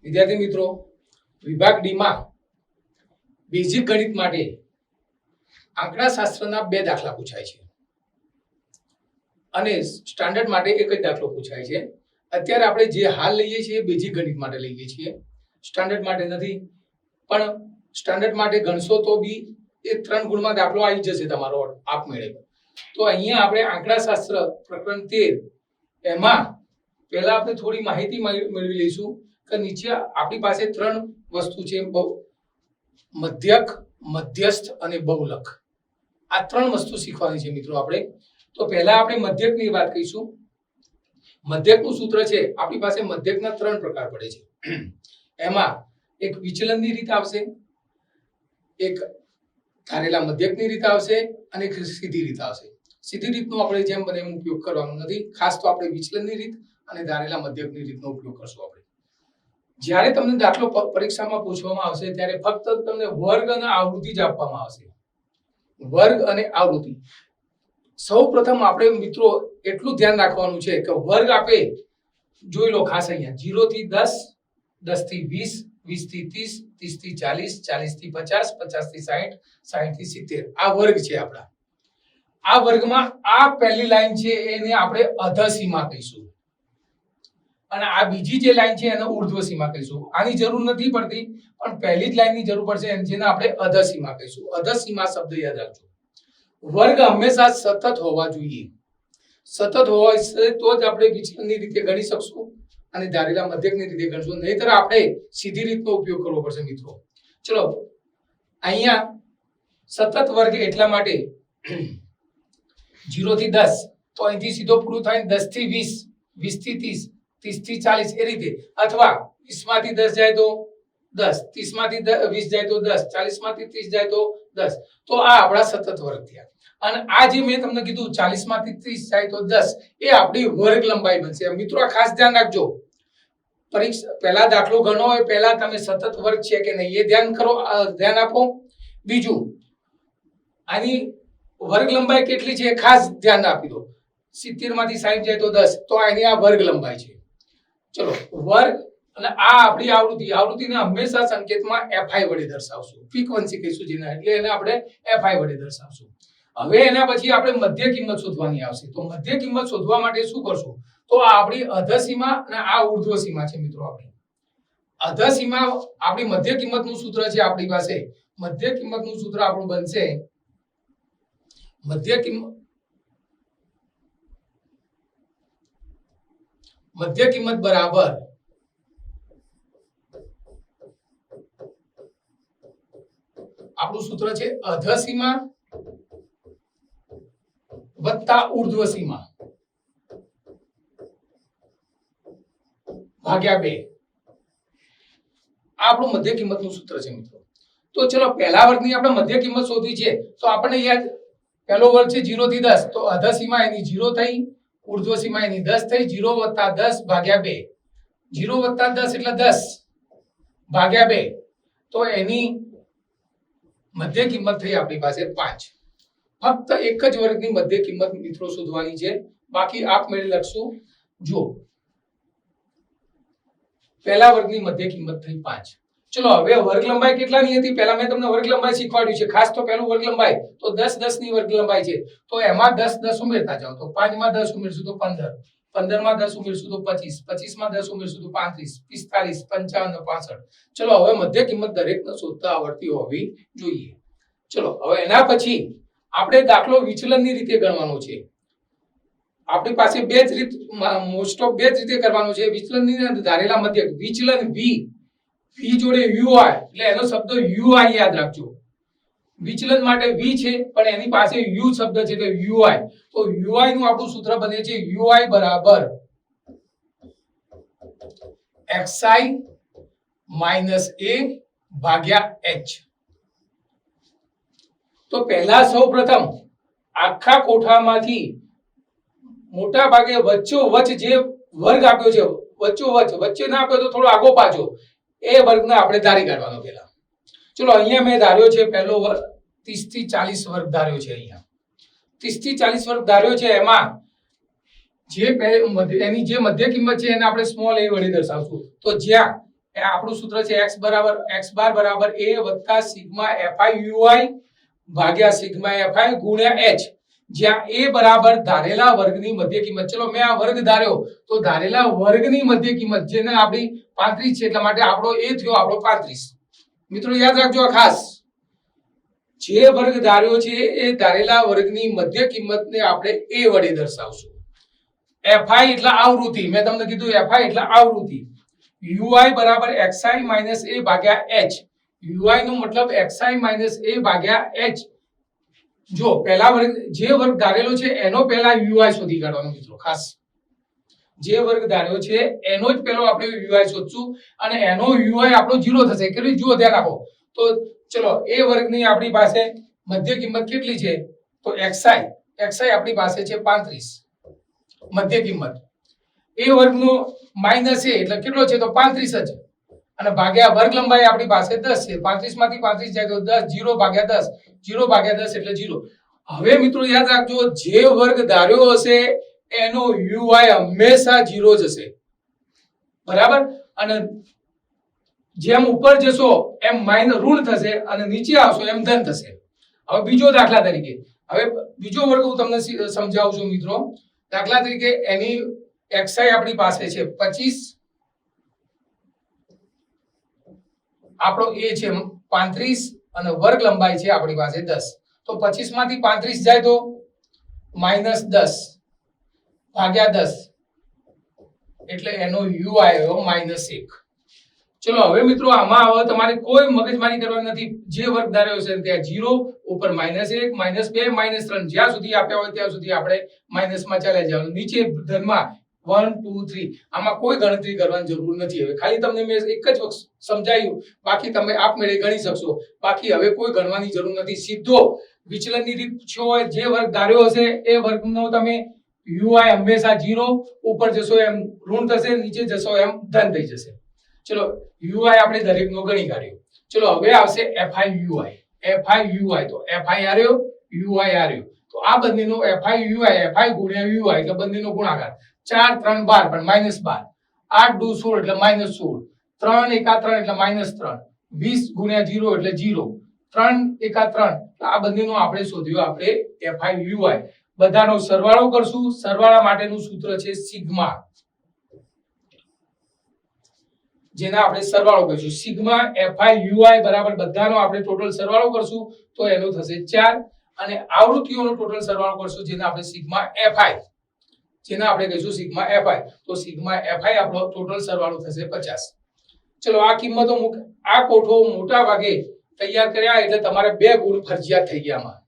વિદ્યાર્થી મિત્રો, વિભાગ ડી માં બેઝિક ગણિત માટે આંકડાશાસ્ત્રના 2 દાખલા પૂછાય છે અને સ્ટાન્ડર્ડ માટે એક જ દાખલો પૂછાય છે. અત્યારે આપણે જે હાલ લઈએ છીએ બેઝિક ગણિત માટે લઈએ છીએ, સ્ટાન્ડર્ડ માટે નથી. પણ સ્ટાન્ડર્ડ માટે ગણશો તો બી એ 3 ગુણમાં દાખલો આવી જશે તમારો આપમેળે. તો અહીંયા આપણે આંકડાશાસ્ત્ર પ્રકરણ 13 એમાં પહેલા આપણે થોડી માહિતી મેળવી લઈશું કે નીચે આપણી પાસે 3 વસ્તુ છે: મધ્યક, મધ્યસ્થ અને બહુલક. આ 3 વસ્તુ શીખવાની છે મિત્રો આપણે. તો પહેલા આપણે મધ્યકની વાત કરીશું. મધ્યકનું સૂત્ર છે, આપણી પાસે મધ્યકના 3 પ્રકાર પડે છે. એમાં એક વિચલનની રીત આવશે, એક ધારેલા મધ્યકની રીત આવશે અને એક સીધી રીત આવશે. સીધી રીતનો આપણે જેમ બને એમ ઉપયોગ કરવાનો નથી. ખાસ તો આપણે વિચલનની રીત અને ધારેલા મધ્યકની રીતનો ઉપયોગ કરશું આપણે. જ્યારે તમને દાખલો પરીક્ષામાં પૂછવામાં આવશે ત્યારે ફક્ત તમને વર્ગ અને આવૃત્તિ જ આપવામાં આવશે. વર્ગ અને આવૃત્તિ. સૌપ્રથમ આપણે મિત્રો એટલું ધ્યાન રાખવાનું છે કે વર્ગ આપે, જોઈ લો ખાસ અહીંયા 0 થી 10, 10 થી 20, 20 થી 30, 30 થી 40, 40 થી 50, 50 થી 60, 60 થી 70. આ વર્ગ છે આપણા. આ વર્ગમાં આ પહેલી લાઈન છે એને આપણે અધસીમા કહીશું અને આ બીજી જે લાઈન છે એને ઉર્ધ્વસીમા કહીશું. આની જરૂર નથી પડતી, પણ પહેલી જ લાઈનની જરૂર પડશે, જેને આપણે અધસીમા કહીશું. અધસીમા શબ્દ યાદ રાખજો. વર્ગ હંમેશા સતત હોવા જોઈએ. સતત હોય તો જ આપણે વિચલનની રીતે ગણી શકશું અને ધારેલા મધ્યકની રીતે ગણશું. નહીતર આપણે સીધી રીતનો ઉપયોગ કરવો પડશે મિત્રો. ચલો, અહીંયા સતત વર્ગ એટલા માટે 0 થી 10, તો અહીંથી સીધો પૂરું થાય 10 થી 20, 20 થી 30, 30 થી 40 એ રીતે, અથવા 20 માંથી 10 જાય તો 10, 30 માંથી 20 જાય તો 10, 40 માંથી 30 જાય તો 10. તો આ આપણા સતત વર્ગ થયા. અને આ જે મેં તમને કીધું 40 માંથી 30 જાય તો 10, એ આપણી વર્ગ લંબાઈ બનશે. મિત્રો આ ખાસ ધ્યાન રાખજો. પરીક્ષા પહેલા દાખલો ગણો હોય પહેલા તમે સતત વર્ગ છે કે નહીં એ ધ્યાન આપો. બીજું, આની વર્ગ લંબાઈ કેટલી છે ખાસ ધ્યાન આપી દો. 70 માંથી 60 જાય તો 10, તો આની આ વર્ગ લંબાઈ છે. ચલો, વર્ગ અને આ આપણી આવૃત્તિ. આવૃત્તિને હંમેશા સંકેતમાં fi વડે દર્શાવશું. ફ્રીક્વન્સી કહીશું જેને, એટલે એને આપણે fi વડે દર્શાવશું. હવે એના પછી આપણે મધ્ય કિંમત શોધવાની આવશે. તો મધ્ય કિંમત શોધવા માટે શું કરશું? તો આ આપણી અધસીમા અને આ ઉર્ધ્વસીમા છે મિત્રો. આપણી અધસીમા, આપણી મધ્ય કિંમતનું સૂત્ર છે આપણી પાસે. મધ્ય કિંમતનું સૂત્ર આપણું બનશે મધ્ય કિંમત બરાબર આપણું સૂત્ર છે અધસીમા વત્તા ઉર્ધ્વસીમા ભાગ્યા 2. આ આપણું મધ્ય કિંમતનું સૂત્ર છે મિત્રો. તો ચલો, પહેલા વર્ગની આપણે મધ્ય કિંમત શોધવી છે. તો આપણને યાદ, પહેલો વર્ગ છે 0 થી 10, તો અધસીમા એની 0 થઈ, ઉર્ધ્વસીમા એની 10 થઈ. 0 વત્તા 10 ભાગ્યા 2. 0 વત્તા 10 એટલે 10 ભાગ્યા 2. તો એની મધ્ય કિંમત થઈ આપણી પાસે 5. ફક્ત એક જ વર્ગની મધ્ય કિંમત મિત્રો શોધવાની છે, બાકી આપમેળે લખશું. જો પહેલા વર્ગની મધ્ય કિંમત થઈ 5. ચલો, હવે વર્ગ લંબાઈ કેટલાની હતી? પહેલા મેં તમને વર્ગ લંબાઈ શીખવાડ્યું છે. ખાસ તો પહેલું વર્ગ લંબાઈ તો 10 10 ની વર્ગ લંબાઈ છે. તો એમાં 10 10 ઉમેરતા જાઓ. તો 5 માં 10 ઉમેરશું તો 15, 15 માં 10 ઉમેરશું તો 25, 25 માં 10 ઉમેરશું તો 35, 45, 55, 65. ચલો, હવે મધ્ય કિંમત દરેકને શોધતા આવડતી હોવી જોઈએ. ચલો, હવે એના પછી આપણે દાખલો વિચલનની રીતે ગણવાનો છે. આપણી પાસે બે જ રીત, મોસ્ટ ઓફ બે જ રીતે કરવાનો છે. વિચલનની ધારેલા મધ્યક. વિચલન v જોડે u હોય એટલે એનો શબ્દ ui યાદ રાખજો. વિચલન માટે v છે પણ એની પાસે u શબ્દ છે એટલે ui. તો ui નું આપણું સૂત્ર બને છે ui બરાબર xi માઈનસ a ભાગ્યા h. તો પહેલા સૌપ્રથમ આખા કોઠામાંથી મોટા ભાગે વચ્ચોવચ જે વર્ગ આપ્યો છે, વચ્ચે ના આપ્યો તો થોડો આગો પાછો, એ વર્ગને આપણે ધારી કાઢવાનો પહેલા. ચલો, અહીંયા મેં ધાર્યો છે પહેલો વર્ગ 30 થી 40 વર્ગ ધાર્યો છે. અહીંયા 30 થી 40 વર્ગ ધાર્યો છે. એમાં જે એની જે મધ્ય કિંમત છે એને આપણે સ્મોલ a વડે દર્શાવશું. તો જ્યાં એ આપણું સૂત્ર છે x બાર બરાબર a વત્તા સિગ્મા fi ui ભાગ્યા સિગ્મા fi ગુણ્યા h, જ્યાં a બરાબર ધારેલા વર્ગની મધ્ય કિંમત. ચલો મેં આ વર્ગ ધાર્યો તો ધારેલા વર્ગની મધ્ય કિંમત જેને આપણી 35 છે એટલા માટે આપણો a થયો આપણો 35. મિત્રો યાદ રાખજો આ ખાસ, જે વર્ગ ધાર્યો છે એ ધારેલા વર્ગની મધ્ય કિંમતને આપણે a વડે દર્શાવશું. fi એટલે આવૃત્તિ, મેં તમને કીધું fi એટલે આવૃત્તિ. ui બરાબર xi માઈનસ a ભાગ્યા h. ui નો મતલબ xi માઈનસ a ભાગ્યા h. જો પહેલા વર્ગ જે વર્ગ ધારેલો છે એનો પહેલા ui શોધી કાઢવાનો મિત્રો ખાસ. જે વર્ગ ધાર્યો છે એનો જ પહેલો આપણે ui શોધશું અને એનો ui આપણો 0 થશે. કેટલી જુઓ ધ્યાન આપો. તો ચલો a વર્ગની આપણી પાસે મધ્ય કિંમત કેટલી છે તો xi આપણી પાસે છે 35 મધ્ય કિંમત. a વર્ગનો માઈનસ a એટલે કેટલો છે તો 35 જ, અને ભાગ્યા વર્ગ લંબાઈ આપણી પાસે 10 છે. 35 માંથી 35 જાય તો 10, 0 ભાગ્યા 10, 0 ભાગ્યા 10 એટલે 0. હવે મિત્રો યાદ રાખજો, જે વર્ગ ધાર્યો હશે એનો ui હંમેશા 0 જ હશે, બરાબર. અને જેમ ઉપર જશો એમ માઈનસ ઋણ થશે અને નીચે આવશો એમ ધન થશે. હવે બીજો દાખલા તરીકે, હવે બીજો વર્ગ હું તમને સમજાવું છું મિત્રો. દાખલા તરીકે એની xi આપણી પાસે છે 25, આપણો a છે 35 અને વર્ગ લંબાઈ છે આપણી પાસે 10. તો 25 માંથી 35 જાય તો -10 ભાગ્યા 10 એટલે એનો u આવ્યો -1. ચલો હવે મિત્રો આમાં હવે તમારે કોઈ મગજમારી કરવાની નથી. જે વર્ગ ધાર્યો છે ત્યાં 0 ઉપર -1 -2 -3 જ્યાં સુધી આપ્યા હોય ત્યાં સુધી આપણે માઈનસમાં ચાલ્યા જવાનું. નીચે ધનમાં 1 2 3 આમાં કોઈ ગણતરી કરવાની જરૂર નથી. હવે ખાલી તમને મેં એક જ વખત સમજાવ્યું, બાકી તમે આપમેળે ગણી શકશો. બાકી હવે કોઈ ગણવાની જરૂર નથી. સીધો વિચલનની રીત પૂછ્યો હોય, જે વર્ગ ધાર્યો હશે એ વર્ગનો તમે ui હંમેશા 0, ઉપર જશો એમ ઋણ થશે, નીચે જશો એમ ધન થઈ જશે. ચલો ui આપણે દરેકનો ગણી કાઢ્યો. ચલો હવે આવશે fi ui. તો fi આર્યો, ui આર્યો. તો આ બંનેનો fi ગુણ્યા ui એટલે બંનેનો ગુણાકાર. 4 3 12 પણ -12, 8 2 16 એટલે -16, 3 1 3 એટલે -3, 20 ગુણ્યા 0 એટલે 0, 3 1 3. આ બંનેનો આપણે શોધ્યો આપણે fi ui. બધાનો સરવાળો કરશું. સરવાળા માટેનું સૂત્ર છે સિગ્મા, જેના આપણે સરવાળો કરીશું. સિગ્મા fi ui બરાબર બધાનો આપણે ટોટલ સરવાળો કરશું તો એનો થશે 4, અને આવૃત્તિઓનો ટોટલ સરવાળો કરશું જેના આપણે સિગ્મા fi, જેના આપણે કહીશું સિગ્મા fi. તો સિગ્મા fi આપણો ટોટલ સરવાળો થશે 50. ચલો આ કિંમતો આ કોઠો મોટા ભાગે તૈયાર કર્યા એટલે તમારે 2 ગુણ ફરજિયાત થઈ ગયા. આમાં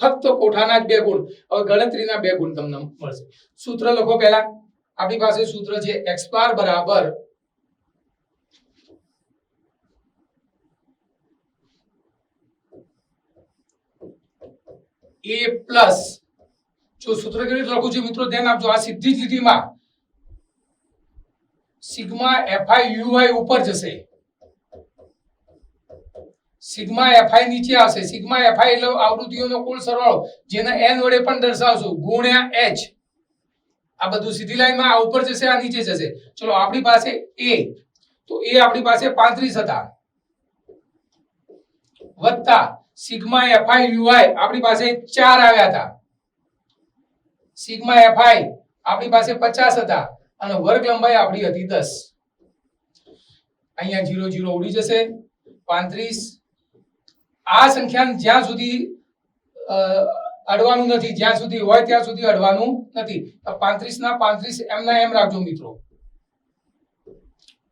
ફક્ત કોઠાના જ 2 ગુણ. હવે ગણતરીના 2 ગુણ તમને મળશે. સૂત્ર લખો. પહેલા આપણી પાસે સૂત્ર છે x બાર બરાબર a પ્લસ, જો સૂત્ર કેવી રીતે લખું છું મિત્રો ધ્યાન આપજો. આ સીધી જ લીટીમાં સિગ્મા fi ui ઉપર જશે, સિગ્મા fi નીચે આવશે. સિગ્મા fi એટલે આવૃત્તિઓનો કુલ સરવાળો, જેને n વડે પણ દર્શાવશું, ગુણ્યા h. આ બધું સીધી લાઈનમાં આ ઉપર જશે, આ નીચે જશે. ચલો આપણી પાસે a, તો a આપણી પાસે 35 હતા, વત્તા સિગ્મા fi ui આપણી પાસે 4 આવ્યા હતા, સિગ્મા fi આપણી પાસે 50 હતા, અને વર્ગ લંબાઈ આપણી હતી 10. અહીંયા 0 0 ઉડી જશે. 35 આ સંખ્યા જ્યાં સુધી અડવાનું નથી, જ્યાં સુધી હોય ત્યાં સુધી અડવાનું નથી. 35 ના 35 એમના એમ રાખજો મિત્રો.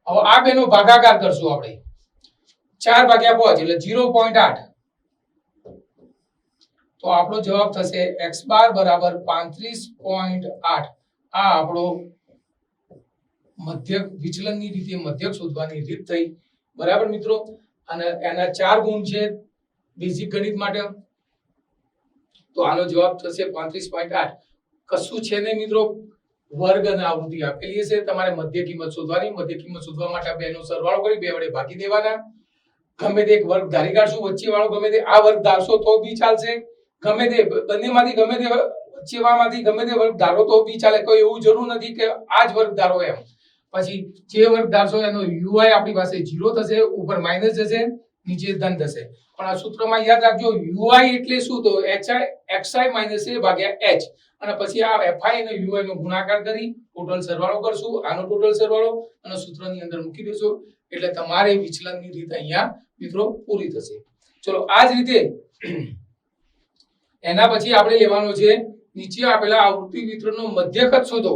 હવે આ બેનો ભાગાકાર કરશું આપણે. 4 ભાગ્યા 5 એટલે 0.8. તો આપણો જવાબ થશે x બાર બરાબર 35.8. આ આપણો મધ્યક વિચલનની રીતે મધ્યક શોધવાની રીત થઈ, બરાબર મિત્રો. અને એના 4 ગુણ છે બેઝિક ગણિત માટે. તો આનો જવાબ થશે 35.8. કશું છે ને મિત્રો, વર્ગ અને આવૃત્તિ આપેલી છે. તમારે મધ્ય કિંમત શોધવાની. મધ્ય કિંમત શોધવા માટે આ બેનો સરવાળો કરી 2 વડે ભાગી દેવાના. ગમે તે એક વર્ગ ધારી કાઢશું, વચ્ચે વાળો ગમે તે આ વર્ગ ધારશો તો બી ચાલશે. ગમે તે બંનેમાંથી ગમે તે વચ્ચેમાંથી ગમે તે વર્ગ ધારો તો બી ચાલે. કોઈ એવું જરૂર નથી કે આ જ વર્ગ ધારો એમ. પછી જે વર્ગ ધારશો એનો યુઆઈ આપણી પાસે 0 થશે, ઉપર માઈનસ જશે, નીચે ધન થશે. પણ આ સૂત્રમાં યાદ રાખજો યુઆઈ એટલે શું? તો xi માઈનસ a ભાગ્યા h, અને પછી આ fi અને ui નો ગુણાકાર કરી ટોટલ સરવાળો કરશું, આનો ટોટલ સરવાળો અને સૂત્રની અંદર મૂકી દેશો એટલે તમારે વિચલનની રીત અહીંયા મિત્રો પૂરી થશે. ચલો આ જ રીતે એના પછી આપણે લેવાનો છે નીચે આપેલા આવૃત્તિ વિતરણનો મધ્યક શોધો.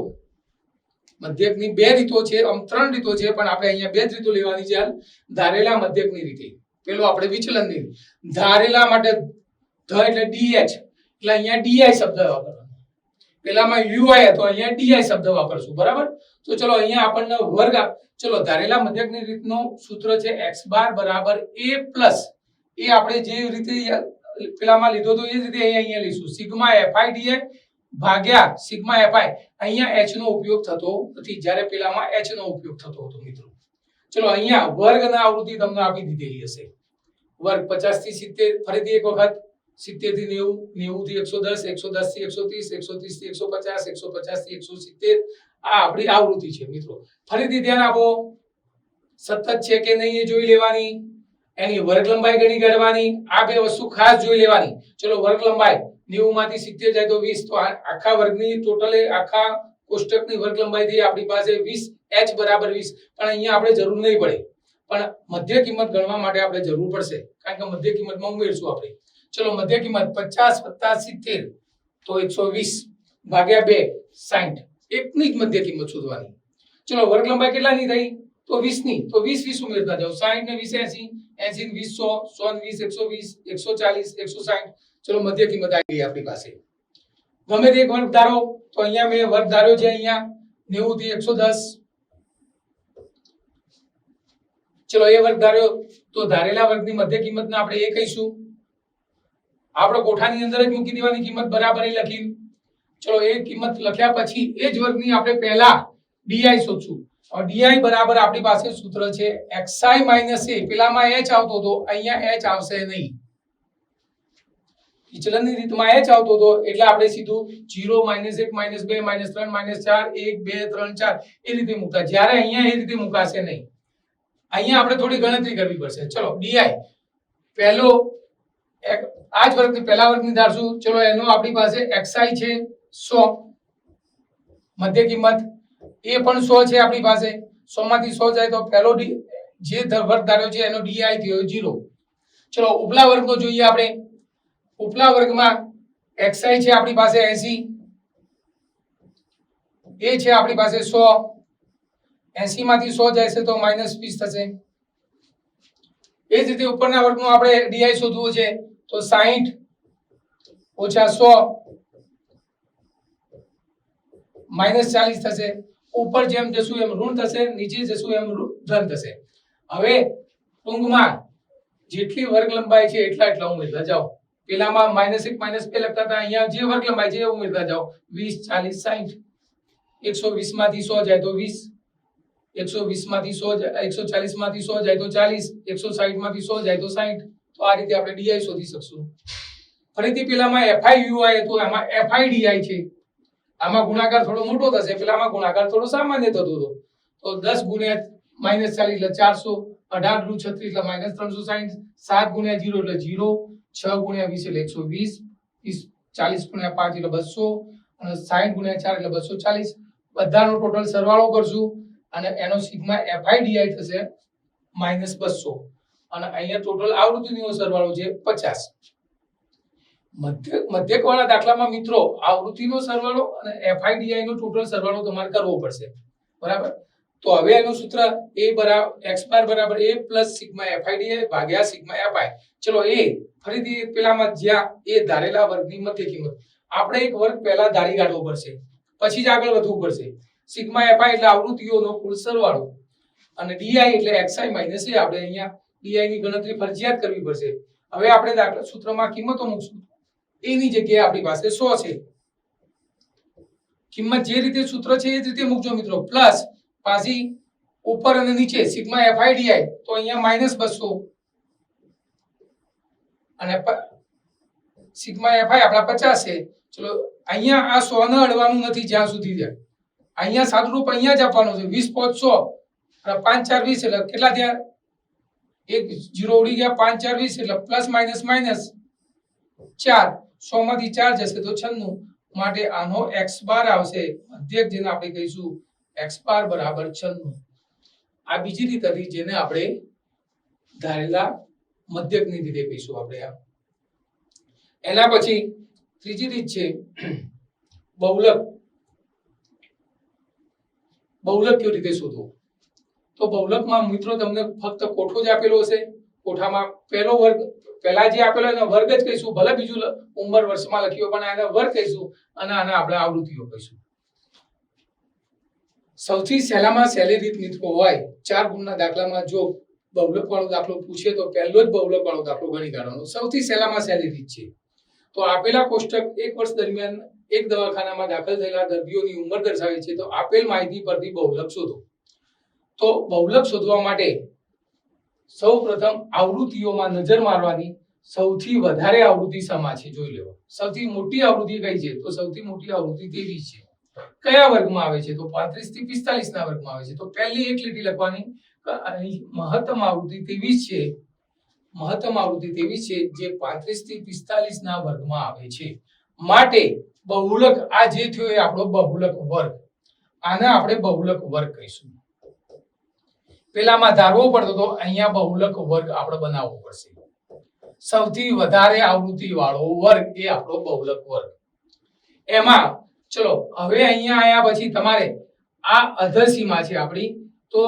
મધ્યકની બે રીતો છે, આમ 3 રીતો છે, પણ આપણે અહીંયા બે જ રીતો લેવાની છે. ધારેલા મધ્યકની રીતે પેલો આપણે વિચલનની ધારેલા માટે ધ એટલે dh, એટલે અહીંયા di શબ્દ વાપરવાનો. પેલામાં ui હતો, અહીંયા di શબ્દ વાપરશું, બરાબર? તો ચલો અહીંયા આપણને વર્ગ ચલો ધારેલા મધ્યકની રીતનું સૂત્ર છે x બાર બરાબર a પ્લસ એ આપણે જે રીતે પેલામાં લીધો તો એ જ રીતે અહીંયા લઈશું સિગ્મા fi di ભાગ્યા સિગ્મા fi. અહીંયા h નો ઉપયોગ થતો નથી, જ્યારે પેલામાં h નો ઉપયોગ થતો હતો મિત્રો. ચલો અહીંયા વર્ગના આવૃત્તિ તમને આપી દીધેલી હશે. વર્ગ 50 થી 70, ફરીથી એક વખત 70 થી 90, 90 થી 110, 110 થી 130, 130 થી 150, 150 થી 170 આ આપણી આવૃત્તિ છે મિત્રો. ફરીથી ધ્યાન આપો, સતત છે કે નહીં એ જોઈ લેવાની, એની વર્ગ લંબાઈ ગણી કાઢવાની, આ બે વસ્તુ ખાસ જોઈ લેવાની. ચલો વર્ગ લંબાઈ 90 માંથી 70 જાય તો 20, તો આખા વર્ગની ટોટલ આખા કોષ્ટકની વર્ગ લંબાઈ થઈ આપણી પાસે 20, h બરાબર 20. પણ અહીંયા આપણે જરૂર નહીં પડે, પણ મધ્ય કિંમત ગણવા માટે આપણે જરૂર પડશે, કારણ કે મધ્ય કિંમતમાં ઉમેરશું આપણે. ચલો મધ્ય કિંમત 50 વત્તા 70 તો 120 ભાગ્યા 2 60, એકની જ મધ્ય કિંમત શોધવાની. ચલો વર્ગ લંબાઈ કેટલાની થઈ? તો 20 ની, તો 20 20 ઉમેરતા જાઓ, 60 ને 20 80, 80 ને 20 100, 100 ને 20 120, 140 160. ચલો મધ્ય કિંમત આવી ગઈ આપણી પાસે. ગમે તે એક વર્ગ ધારો, તો અહીંયા મેં વર્ગ ધાર્યો છે અહીંયા 90 થી 110. ચલો એ વર્ગ ધાર્યો, તો ધારેલા વર્ગની મધ્ય કિંમતને આપણે એ કહીશું. આપણે કોઠાની અંદર જ મૂકી દેવાની કિંમત બરાબર એ લખી. ચલો એ કિંમત લખ્યા પછી એ જ વર્ગની આપણે પહેલા di શોધશું. di બરાબર આપણી પાસે સૂત્ર છે xi a, પેલામાં h આવતો તો અહીંયા h આવશે નહીં. વિચલનની રીતમાં h આવતો તો એટલે આપણે સીધું 0 -1 -2 -3 -4 1 2 3 4 એ રીતે મૂકતા, જ્યારે અહીંયા એ રીતે મુકાશે નહીં. અહીંયા આપણે થોડી ગણતરી કરવી પડશે. ચલો di પહેલો આ જ વર્ગની પહેલા વર્ગની ધારશું. ચલો એનો આપણી પાસે xi છે 100, મધ્ય કિંમત એ પણ 100 છે આપણી પાસે. 100 માંથી 100 જાય તો પહેલો જે વર્ગ ધાર્યો છે એનો di થયો 0. ચલો ઉપલા વર્ગનો જોઈએ આપણે. ઉપલા વર્ગમાં xi છે આપણી પાસે 80, એ છે આપણી પાસે 100, 80 માંથી 100 જાય છે તો -20 થશે. એ જ રીતે ઉપરના વર્ગનો આપણે di શોધવું છે, તો 60 ઓછા 100 -40 થશે. ઉપર જેમ જશું એમ ઋણ થશે, નીચે જશું એમ ધન થશે. હવે ટૂંકમાં જેટલી વર્ગ લંબાઈ છે એટલા ઉમેરતા જાઓ. પેલામાં -1 -2 લખતા હતા, અહીંયા જે વર્ગ લંબાઈ છે એ ઉમેરતા જાઓ. 20 40 60, 120 માંથી 100 જાય તો 20, 120 માંથી 100 140 માંથી 100 જાય તો 40, 160 માંથી 100 જાય તો 60. તો આ રીતે આપણે di શોધી શકશું. ફરીથી પેલામાં fi ui હતું, આમાં fi di છે. આમાં ગુણાકાર થોડો મોટો થશે, પેલામાં ગુણાકાર થોડો સામાન્ય થતો હતો. તો 10 ગુણ્યા -40 એટલે 400, 18 × 36 એટલે -360, 7 ગુણ્યા 0 એટલે 0, 6 ગુણ્યા 20 એટલે 120, 40 ગુણ્યા 5 એટલે 200, અને 60 ગુણ્યા 4 એટલે 240. બધાનો ટોટલ સરવાળો કરશું અને એનો સિગ્મા fi di થશે -200, અને અહીંયા ટોટલ આવૃત્તિનો સરવાળો છે 50. મધ્યક વાળા દાખલામાં મિત્રો આવૃત્તિનો સરવાળો અને fi di નો ટોટલ સરવાળો તમારે કરવો પડશે, બરાબર? તો હવે એનું સૂત્ર x બાર બરાબર a plus sigma fi di ભાગ્યા સિગ્મા fi. ચલો એ ફરીથી પેલામાં જ્યાં એ ધારેલા વર્ગની મધ્ય કિંમત આપણે એક વર્ગ પહેલા ધારી કાઢવો પડશે, પછી જ આગળ વધવું પડશે. સિગ્મા fi એટલે આવૃત્તિઓનો કુલ સરવાળો, અને di એટલે xi a. આપણે અહીંયા di ની ગણતરી ફરજિયાત કરવી પડશે. હવે આપણે દાખલા સૂત્રમાં કિંમતો મૂકશું. એની જગ્યાએ આપણી પાસે 100 છે. કિંમત જે રીતે સૂત્ર છે એ જ રીતે મૂકજો મિત્રો. પ્લસ પાછી ઉપર અને નીચે સિગ્મા fi di, તો અહીંયા -200 અને સિગ્મા fi આપણા 50 છે. ચલો અહીંયા આ 100 ને અડવાનું નથી જ્યાં સુધી જાય. અહીંયા સાદુરૂપ અહીંયા જ આપવાનું છે 20 પોચ 100 અને 5 4 20 એટલે કેટલા થયા એક 0 ઉડી ગયા 5 4 20 એટલે પ્લસ માઇનસ માઇનસ 4 100 માંથી 4 જશે તો 96 માટે આનો x બાર આવશે મધ્યક જેને આપણે કહીશું x બાર બરાબર 96 આ બીજી રીત હતી જેને આપણે ધારેલા મધ્યકની રીતે કહીશું આપણે આ એના પછી ત્રીજી રીત છે બહુલક કેવી રીતે શોધવું તો બહુલકમાં મિત્રો તમને ફક્ત કોઠો જ આપેલો હશે કોઠામાં પહેલો વર્ગ પહેલા જે આપેલો એનો વર્ગ જ કહીશું ભલે બીજું ઉંમર વર્ષમાં લખ્યો પણ આને વર્ગ કહીશું અને આને આપણે આવૃત્તિઓ કહીશું સૌથી સહેલામાં સહેલી રીત મિત્રો હોય 4 ગુણના દાખલામાં જો બહુલક વાળો દાખલો પૂછે તો પહેલો જ બહુલક વાળો દાખલો ગણી કાઢવાનો સૌથી સહેલામાં સહેલી રીત છે તો આપેલા કોષ્ટક 1 વર્ષ દરમિયાન એક દવાખાનામાં દાખલ થયેલા દર્દીઓની ઉંમર દર્શાવે છે તો આપેલ માહિતી પરથી બહુલક શોધો તો બહુલક શોધવા માટે સૌપ્રથમ આવૃત્તિઓમાં નજર મારવાની સૌથી વધારે આવૃત્તિ સમા છે જોઈ લેવો સૌથી મોટી આવૃત્તિ કઈ છે તો સૌથી મોટી આવૃત્તિ 23 છે કયા વર્ગમાં આવે છે તો 35 થી 45 ના વર્ગમાં આવે છે તો પહેલી એક લીટી લખવાની અહીં મહત્તમ આવૃત્તિ 23 છે મહત્તમ આવૃત્તિ 23 છે જે 35 થી 45 ના વર્ગમાં આવે છે માટે બહુલક આ જે થયો એ આપણો બહુલક વર્ગ આને આપણે બહુલક વર્ગ કહીશું પેલામાં ધારવો પડતો તો અહીંયા બહુલક વર્ગ આપણે બનાવવો પડશે સૌથી વધારે આવૃત્તિ વાળો વર્ગ એ આપણો બહુલક વર્ગ એમાં ચલો હવે અહીંયા આયા પછી તમારે આ અધસીમા છે આપણી તો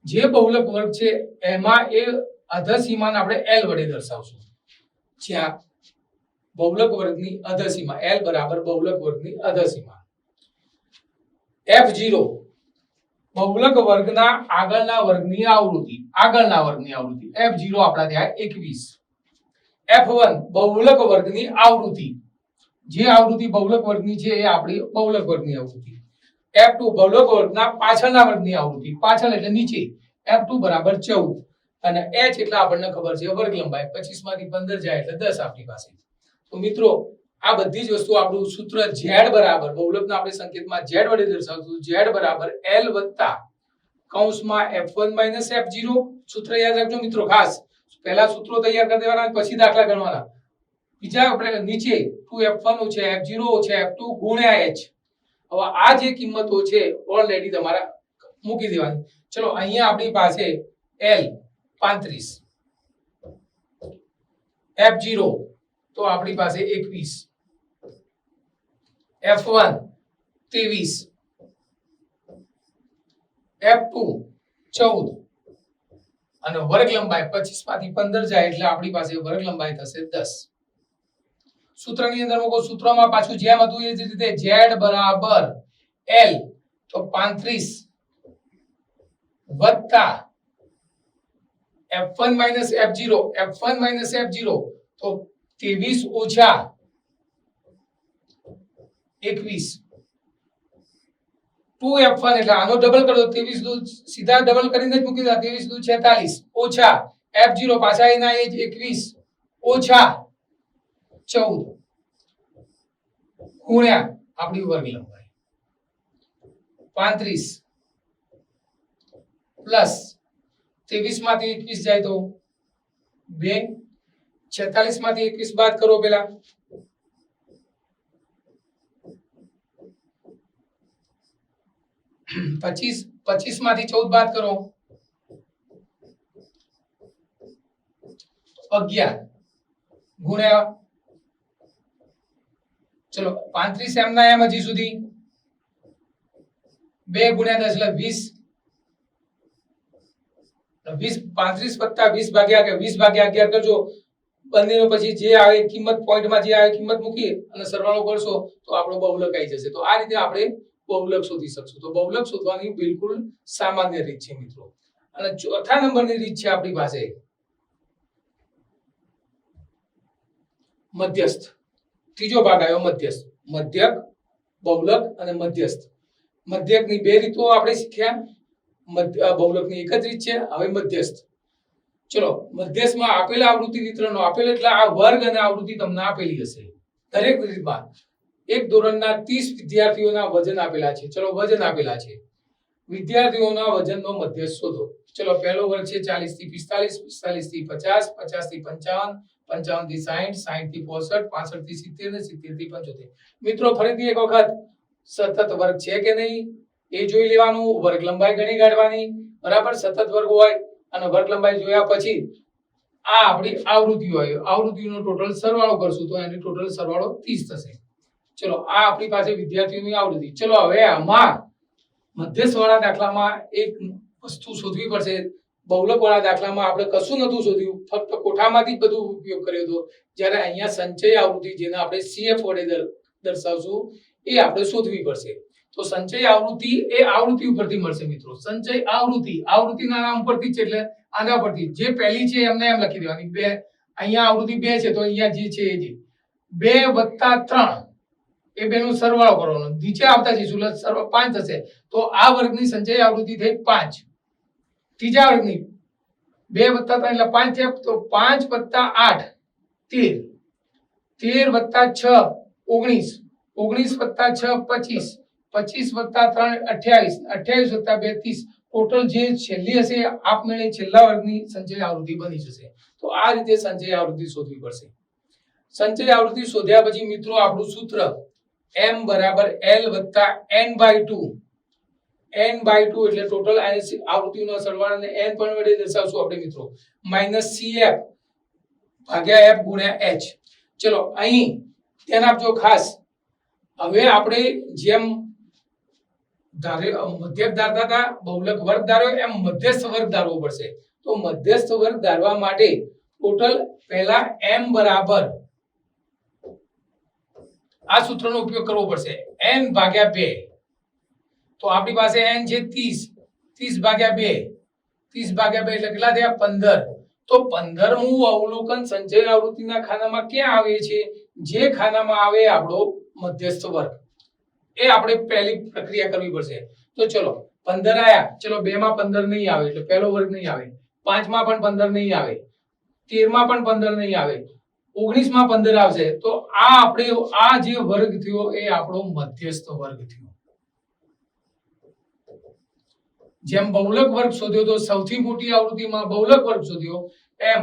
જે બહુલક વર્ગ છે એમાં એ અધસીમાને આપણે L વડે દર્શાવશું જ્યાં બહુલક વર્ગની અધસીમા L બરાબર બહુલક વર્ગની અધસીમા F0 બહુલક વર્ગના આગળના વર્ગની આવૃત્તિ F0 આપણા ત્યાં 21 F1 બહુલક વર્ગની આવૃત્તિ જે આવૃત્તિ બહુલક વર્ગની છે એ આપણી બહુલક વર્ગની આવૃત્તિ F2 બહુલક વર્ગના પાછળના વર્ગની આવૃત્તિ પાછળ એટલે નીચે F2 બરાબર 14 અને h એટલે આપણને ખબર છે વર્ગ લંબાઈ 25 માંથી 15 જાય એટલે 10 આપણી પાસે તો મિત્રો આ બધી જ વસ્તુ આપણું સૂત્ર z બરાબર બહુલકના આપણે સંકેતમાં z વડે દર્શાવશું z બરાબર l વત્તા કૌંસમાં f1 f0 સૂત્ર યાદ રાખજો મિત્રો ખાસ પહેલા સૂત્રો તૈયાર કરી દેવાના પછી દાખલા ગણવાના બીજા આપણે નીચે 2f1 છે f0 છે f2 ગુણ્યા h હવે આ જે કિંમતો છે ઓલરેડી તમારા મૂકી દેવાની ચલો અહીંયા આપણી પાસે l 35 f0 તો આપણી પાસે 21 f1 23 f2 14 અને વર્ગ લંબાઈ 25 માંથી 15 જાય એટલે આપણી પાસે વર્ગ લંબાઈ થશે 10 સૂત્રની અંદર મૂકો સૂત્રમાં પાછું જેમ હતું એ જ રીતે z બરાબર l તો 35 વત્તા f1 f0 તો 23 ઓછા 21 2f1 એટલે આનો ડબલ કરો 23 દુ સીધા ડબલ કરીને જ મૂકી દો 23 દુ 46 ઓછા f0 પાછા એના એ જ 21 ઓછા 14 ગુણ્યા આપણી વર્ગ લંબાઈ 35 પ્લસ 23 માંથી 21 જાય તો 2 46 માંથી 21 બાદ કરો પેલા 25 માંથી 14 બાદ કરો 11 ગુણ્યા ચલો 35 એમ ના એમ હજી સુધી 2 ગુણ્યા 10 એટલે 20 35 વત્તા 20 ભાગ્યા 11 કરજો બંનેનો પછી જે આવે કિંમત પોઈન્ટમાં જે આવે કિંમત મૂકી અને સરવાળો કરશો તો આપણો બહુલક આવી જશે તો આ રીતે આપણે બહુલક શોધી શકશું તો બહુલક શોધવાની બિલકુલ સામાન્ય રીત છે મિત્રો અને ચોથા નંબરની રીત છે આપણી પાસે મધ્યસ્થ ત્રીજો ભાગ આવ્યો મધ્યસ્થ મધ્યક બહુલક અને મધ્યસ્થ મધ્યકની બે રીતો આપણે શીખ્યા બહુલકની એક જ રીત છે હવે મધ્યસ્થ ચલો મધ્યસ્થમાં આપેલા આવૃત્તિ વિતરણનો આપેલ એટલે આ વર્ગ અને આવૃત્તિ તમને આપેલી હશે દરેક રીતમાં એક ધોરણના 30 વિદ્યાર્થીઓના વજન આપેલા છે. ચલો વજન આપેલા છે. વિદ્યાર્થીઓના વજનનો મધ્યસ્થ શોધો. ચલો પહેલો વર્ગ છે 40 થી 45, 45 થી 50, 50 થી 55, 55 થી 60, 60 થી 65, 65 થી 70 ને 70 થી 75. મિત્રો ફરીથી એક વખત સતત વર્ગ છે કે નહીં એ જોઈ લેવાનું, વર્ગ લંબાઈ ગણી કાઢવાની. બરાબર, સતત વર્ગ હોય અને વર્ગ લંબાઈ જોયા પછી આ આપણી આવૃત્તિ હોય, આવૃત્તિનો ટોટલ સરવાળો કરશું તો એની ટોટલ સરવાળો 30 થશે. ચલો આ આપણી પાસે વિદ્યાર્થીઓની આવૃત્તિ. ચલો હવે આમાં મધ્યસ્થ વાળા દાખલામાં એક વસ્તુ શોધવી પડશે. બહુલક વાળા દાખલામાં આપણે કશું નતું શોધ્યું, ફક્ત કોઠામાંથી બધું ઉપયોગ કર્યો હતો. જ્યારે અહીંયા સંચય આવૃત્તિ જેને આપણે CF વડે દર્શાવશું એ આપણે શોધવી પડશે. તો સંચય આવૃત્તિ એ આવૃત્તિ ઉપરથી મળશે મિત્રો. સંચય આવૃત્તિ આવૃત્તિના નામ પરથી છે એટલે આના પરથી જે પહેલી છે એમને એમ લખી દેવાની. બે અહીંયા આવૃત્તિ 2 છે તો અહીંયા જે છે એ જ 2 + 3 એ બેનો સરવાળો કરવાનો. નીચે આવતા જઈશું એટલે સરવાળો 5 થશે. તો આ વર્ગની સંચય આવૃત્તિ થઈ 5. ત્રીજા વર્ગની 2 + 3 એટલે 5 છે તો 5 + 8 13, 13 + 6 19, 19 + 6 25, 25 + 3 28, 28 + 2 30. ટોટલ જે છેલ્લી હશે આપમેળે છેલ્લા વર્ગની સંચય આવૃત્તિ બની જશે. તો આ રીતે સંચય આવૃત્તિ શોધવી પડશે. સંચય આવૃત્તિ શોધ્યા પછી મિત્રો આપણું સૂત્ર m = l + n/2. n/2 એટલે ટોટલ આવૃત્તિનો સરવાળાને n પણ વડે દર્શાવશું આપણે મિત્રો. -cf / f × h. ચલો અહીં ધ્યાન આપજો ખાસ. હવે આપણે જેમ મધ્યક ધારતા હતા, બહુલક વર્ગ ધાર્યો, એમ મધ્યસ્થ વર્ગ ધારવો પડશે. તો મધ્યસ્થ વર્ગ ધારવા માટે ટોટલ પહેલા m બરાબર આ સૂત્રનો ઉપયોગ કરવો પડશે. n/2. તો આપણી પાસે n છે 30, 30/2, 30/2 એટલે કેટલા થયા 15. તો 15મું અવલોકન સંચય આવૃત્તિના ખાનામાં ક્યાં આવે છે? જે ખાનામાં આવે આપણો મધ્યસ્થ વર્ગ. એ આપણે પહેલી પ્રક્રિયા કરવી પડશે. તો ચલો 15 આયા. ચલો 2 માં 15 નહીં આવે એટલે પહેલો વર્ગ નહીં આવે. 5 માં પણ 15 નહીં આવે. 13 માં પણ 15 નહીં આવે. 19 માં 15 આવશે. તો આ આપણે આ જે વર્ગ થયો એ આપણો મધ્યસ્થ વર્ગ થયો. જેમ બહુલક વર્ગ શોધ્યો તો સૌથી મોટી આવૃત્તિમાં બહુલક વર્ગ શોધ્યો, એમ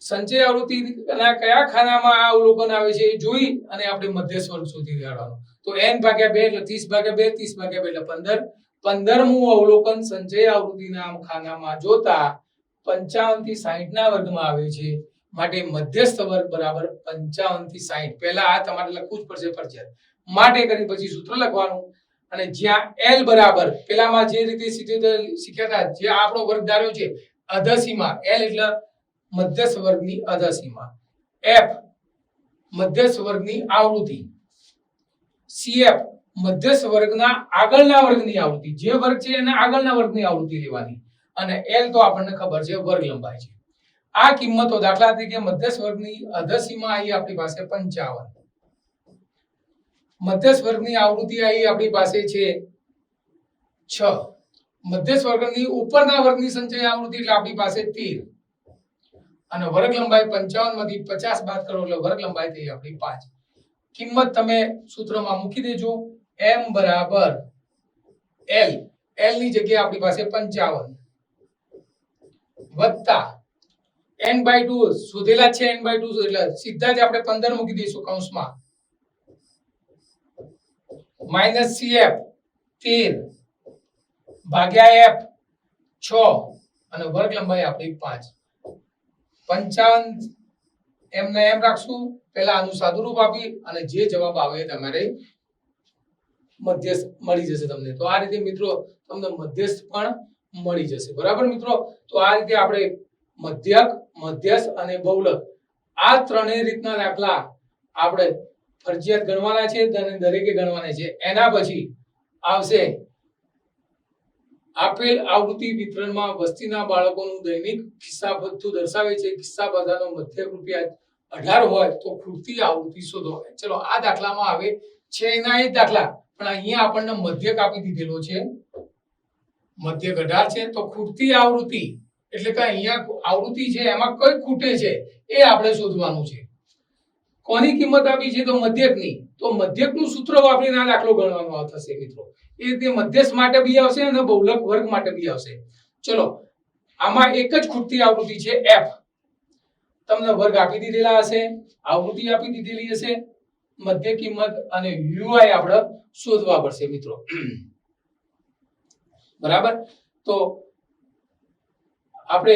સંચય આવૃત્તિના કયા ખાનામાં આ અવલોકન આવે છે એ જોઈ અને આપણે મધ્યસ્થ વર્ગ શોધી કાઢવાનો. તો n/2 એટલે 30/2, 30/2 એટલે 15. 15મું અવલોકન સંચય આવૃત્તિના ખાનામાં જોતા 55 થી 60 ના વર્ગમાં આવે છે. માટે મધ્યસ્થ વર્ગ બરાબર 55 થી 60. પહેલા આ તમારે લખવું જ પડશે ફરજિયાત. માટે કરી પછી સૂત્ર લખવાનું અને જ્યાં l બરાબર પેલામાં જે રીતે શીખ્યા હતા, જે આપણો વર્ગ ધાર્યો છે અધસીમા, l એટલે મધ્યસ્થ વર્ગની અધસીમા, f મધ્યસ્થ વર્ગની આવૃત્તિ, cf મધ્યસ્થ વર્ગના આગળના વર્ગની આવૃત્તિ. જે વર્ગ છે એના આગળના વર્ગની આવૃત્તિ લેવાની અને l તો આપણને ખબર છે વર્ગ લંબાઈ છે. આ કિંમતો દાખલા તરીકે મધ્યસ્થ વર્ગની અધસીમા આવી આપણી પાસે 55, મધ્યસ્થ વર્ગની આવૃત્તિ આવી આપણી પાસે છે 6, મધ્યસ્થ વર્ગની ઉપરના વર્ગની સંચય આવૃત્તિ એટલે આપણી પાસે 13 અને વર્ગ લંબાઈ 55 માંથી 50 બાદ કરો એટલે વર્ગ લંબાઈ થઈ આપણી 5. કિંમત તમે સૂત્રમાં મૂકી દેજો. m બરાબર l, l ની જગ્યાએ આપણી પાસે 55 વત્તા n/2 શોધેલા છે. n/2 એટલે સીધા જ આપણે 15 મૂકી દઈશું કૌંસમાં, -cf 13 ભાગ્યા f 6 અને વર્ગ લંબાઈ આપણી 5. 55 એમને એમ રાખશું. પહેલા આનું સાદુરૂપ આપી અને જે જવાબ આવે તમારે મધ્યસ્થ મળી જશે તમને. તો આ રીતે મિત્રો તમને મધ્યસ્થ પણ મળી જશે. બરાબર મિત્રો? તો આ રીતે આપણે મધ્યક, મધ્યસ્થ અને બહુલક આ ત્રણેય રીતના દાખલા આપણે ફરજિયાત ગણવાના છે અને દરેકે ગણવાના છે. એના પછી આવશે આપેલ આવૃત્તિ વિતરણમાં વસ્તીના બાળકોનું દૈનિક ખિસ્સા ભથ્થું દર્શાવે છે. ખિસ્સા ભથ્થાનો મધ્યક ₹18 હોય તો ખૂટતી આવૃત્તિ શોધો. ચલો આ દાખલામાં આવે છે એના એ દાખલા, પણ અહીંયા આપણને મધ્યક આપી દીધેલો છે. મધ્યક 18 છે તો ખૂટતી આવૃત્તિ એટલે કે અહીંયા આવૃત્તિ છે એમાં કઈ ખૂટે છે એ આપણે શોધવાનું છે. કોની કિંમત આપી છે તો મધ્યકની, તો મધ્યકનું સૂત્ર વાપરીને આ દાખલો ગણવાનો થશે મિત્રો. એ રીતે મધ્યસ્થ માટે બી આવશે અને બહુલક વર્ગ માટે બી આવશે. ચલો આમાં એક જ ખૂટતી આવૃત્તિ છે f. તમને વર્ગ આપી દીધેલા હશે, આવૃત્તિ આપી દીધેલી હશે, મધ્ય કિંમત અને ui આપણે શોધવા પડશે મિત્રો. બરાબર. તો આપણે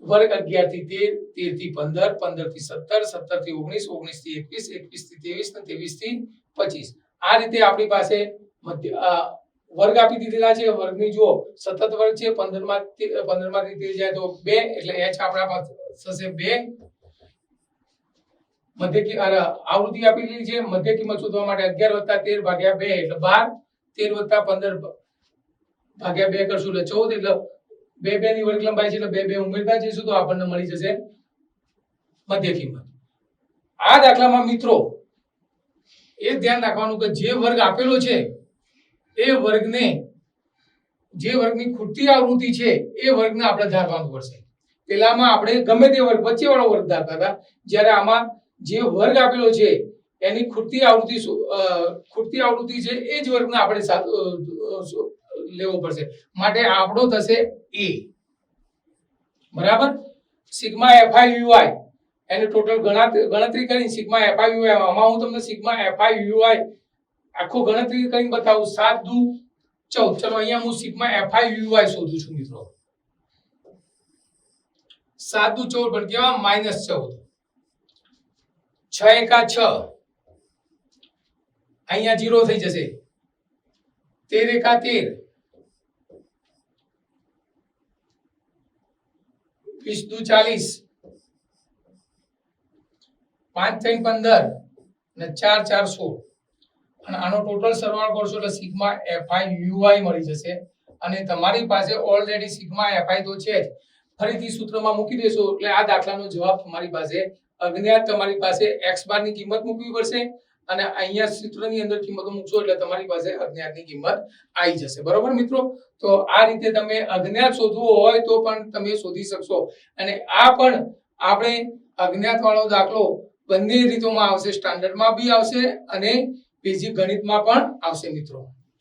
વર્ગ 11 થી 13, 13 થી 15, 15 થી 17, 17 થી 19, 19 થી 21, 21 થી 23 ને 23 થી 25 આ રીતે આપણી પાસે વર્ગ આપી દીધેલા છે. વર્ગની જો સતત વર્ગ છે 15 માંથી 13 જાય તો 2 એટલે h આપણા પાસે થશે 2. આવૃત્તિ આપી દીધી છે. મધ્ય કિંમત શોધવા માટે 11 + 13 ભાગ્યા 2 એટલે 12, 13 + 15 ભાગ્યા 2 કરશું એટલે 14, એટલે 2 ની વર્ગ લંબાઈ છે એટલે 2 ઉમેરતા જઈશું તો આપણને મળી જશે મધ્ય કિંમત. આ દાખલામાં મિત્રો એ ધ્યાન રાખવાનું કે જે વર્ગ આપેલો છે એ વર્ગને, જે વર્ગની ખૂટતી આવૃત્તિ છે એ વર્ગને આપણે ધારવાનું પડશે. પેલામાં આપણે ગમે તે વર્ગ વચ્ચેવાળો વર્ગ ધારતા હતા, જ્યારે આમાં જે વર્ગ આપેલો છે એની ખૂટતી આવૃત્તિ છે એ જ વર્ગને આપણે લેવો પડશે. માટે આપણો થશે a. બરાબર. સિગ્મા fi ui એને ટોટલ ગણતરી કરી સિગ્મા fi ui, આમાં હું તમને સિગ્મા fi ui આખો ગણતરી કરીને બતાવું. 7 દુ 14. ચલો અહીંયા હું સિગ્મા fi ui શોધું છું મિત્રો. 7 દુ 14 પણ કેવા -14, 6 એકા 6 અહીંયા 0 થઈ જશે, 13 એકા 13, 20 દુ 40, 5 3 15 અને 4 4 16 અને આનો ટોટલ સરવાળો કરશો એટલે સિગ્મા fi ui મળી જશે. અને તમારી પાસે ઓલરેડી સિગ્મા fi તો છે જ, ફરીથી સૂત્રમાં મૂકી દેશો એટલે આ દાખલાનો જવાબ તમારી પાસે અજ્ઞાત, તમારી પાસે x બાર ની કિંમત મૂકવી પડશે અને અહીંયા સૂત્રની અંદર કિંમતો મૂકશો એટલે તમારી પાસે અજ્ઞાતની કિંમત આવી જશે. બરોબર મિત્રો. તો આ રીતે તમે અજ્ઞાત શોધવો હોય તો પણ તમે શોધી શકશો. અને આ પણ આપણે અજ્ઞાત વાળો દાખલો બંને રીતોમાં આવશે, સ્ટાન્ડર્ડમાં બી આવશે અને બેઝિક ગણિતમાં પણ આવશે મિત્રો.